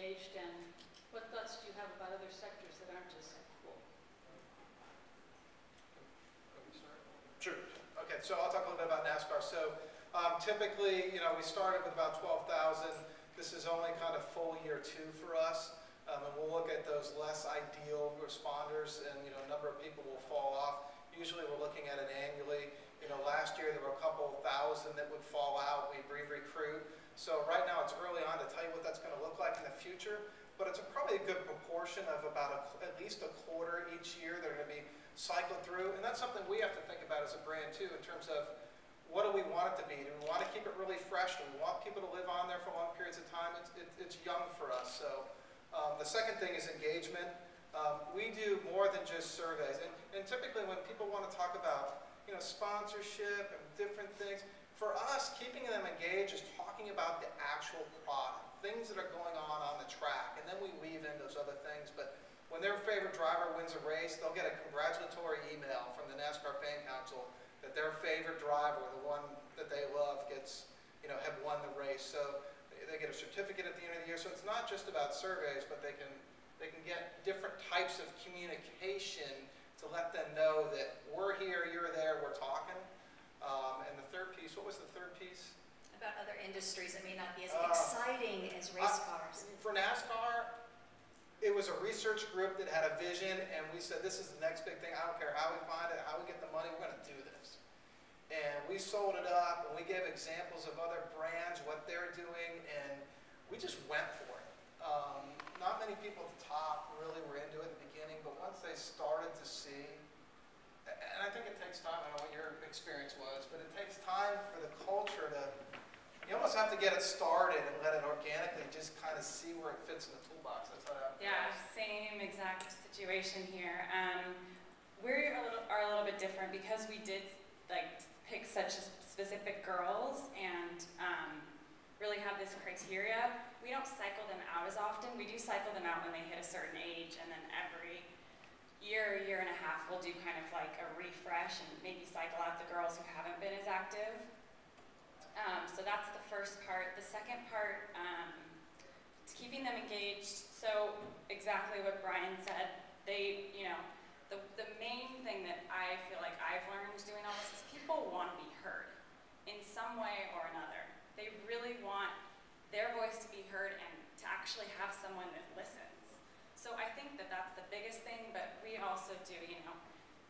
engaged, and what thoughts do you have about other sectors that aren't as cool? Sure. Okay, so I'll talk a little bit about NASCAR. So typically, you know, we started with about 12,000. This is only kind of full year 2 for us. And we'll look at those less ideal responders, and you know, a number of people will fall off. Usually we're looking at it annually. You know, last year there were a couple thousand that would fall out. We re-recruit. So right now it's early on to tell you what that's going to look like in the future, but it's probably a good proportion of about at least a quarter each year that are going to be cycled through. And that's something we have to think about as a brand too, in terms of what do we want it to be? Do we want to keep it really fresh? Do we want people to live on there for long periods of time? It's young for us. So the second thing is engagement. We do more than just surveys. And typically when people want to talk about, you know, sponsorship and different things, for us, keeping them engaged is talking about the actual product, things that are going on the track, and then we weave in those other things. But when their favorite driver wins a race, they'll get a congratulatory email from the NASCAR Fan Council that their favorite driver, the one that they love, gets, you know, have won the race. So they get a certificate at the end of the year. So it's not just about surveys, but they can get different types of communication to let them know that we're here, you're there, we're talking. And the third piece, what was the third piece? About other industries that may not be as exciting as race cars. For NASCAR, it was a research group that had a vision, and we said, this is the next big thing. I don't care how we find it, how we get the money, we're going to do this. And we sold it up, and we gave examples of other brands, what they're doing, and we just went for it. Not many people at the top really were into it at the beginning, but once they started to see, and I think it takes time, I don't know what your experience was, but it takes time for the culture to, you almost have to get it started and let it organically just kind of see where it fits in the toolbox. That's how that Yeah, same exact situation here. We are a little bit different because we did like pick such specific girls and really have this criteria. We don't cycle them out as often. We do cycle them out when they hit a certain age, and then every year and a half, we'll do kind of like a refresh and maybe cycle out the girls who haven't been as active. So that's the first part. The second part, it's keeping them engaged. So exactly what Brian said, they, you know, the main thing that I feel like I've learned doing all this is people want to be heard in some way or another. They really want their voice to be heard and to actually have someone that listens. So I think that that's the biggest thing, but we also do, you know,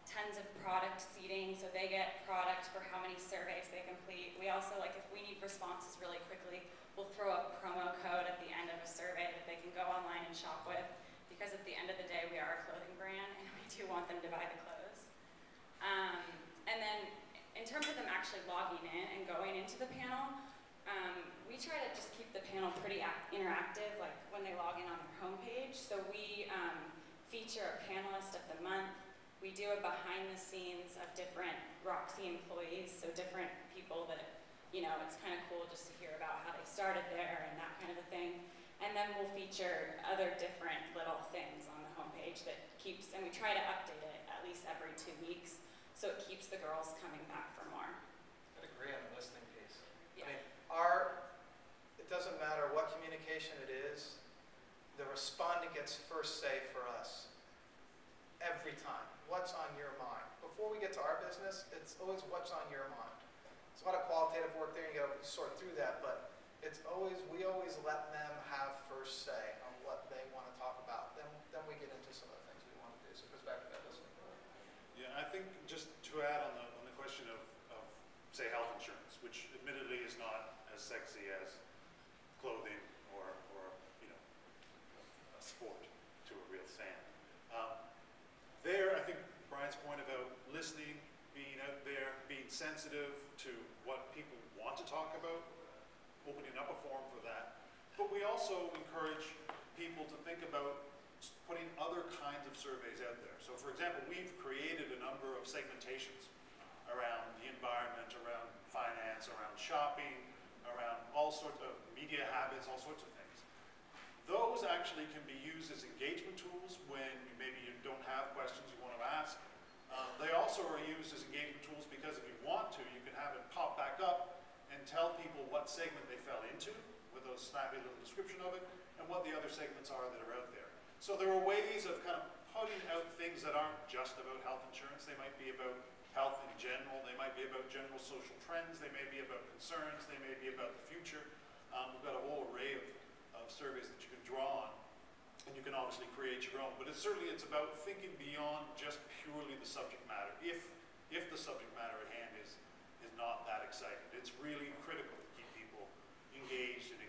tons of product seeding, so they get product for how many surveys they complete. We also, like, if we need responses really quickly, we'll throw a promo code at the end of a survey that they can go online and shop with, because at the end of the day, we are a clothing brand, and we do want them to buy the clothes. And then, in terms of them actually logging in and going into the panel, we try to just keep the panel pretty interactive, like when they log in on their homepage. So we feature a panelist of the month. We do a behind the scenes of different Roxy employees, so different people that, you know, it's kind of cool just to hear about how they started there and that kind of a thing. And then we'll feature other different little things on the homepage that keeps, and we try to update it at least every 2 weeks, so it keeps the girls coming back for more. I'd agree on the listening piece. Yeah. I mean, it doesn't matter what communication it is, the respondent gets first say for us every time. What's on your mind? Before we get to our business, it's always what's on your mind. It's a lot of qualitative work there, you gotta sort through that, but it's always, we always let them have first say on what they want to talk about. Then we get into some of the things we want to do. So it goes back to that listening. Yeah, I think just to add on the question of say health insurance, which admittedly is not as sexy as clothing or you know, a sport to a real fan. There, I think Brian's point about listening, being out there, being sensitive to what people want to talk about, opening up a forum for that. But we also encourage people to think about putting other kinds of surveys out there. So for example, we've created a number of segmentations around the environment, around finance, around shopping, around all sorts of media habits, all sorts of things. Those actually can be used as engagement tools when maybe you don't have questions you want to ask. They also are used as engagement tools because if you want to, you can have it pop back up and tell people what segment they fell into with a snappy little description of it, and what the other segments are that are out there. So there are ways of kind of putting out things that aren't just about health insurance. They might be about health in general, they might be about general social trends, they may be about concerns, they may be about the future. We've got a whole array of surveys that you can draw on, and you can obviously create your own. But it's about thinking beyond just purely the subject matter. If the subject matter at hand is not that exciting, it's really critical to keep people engaged and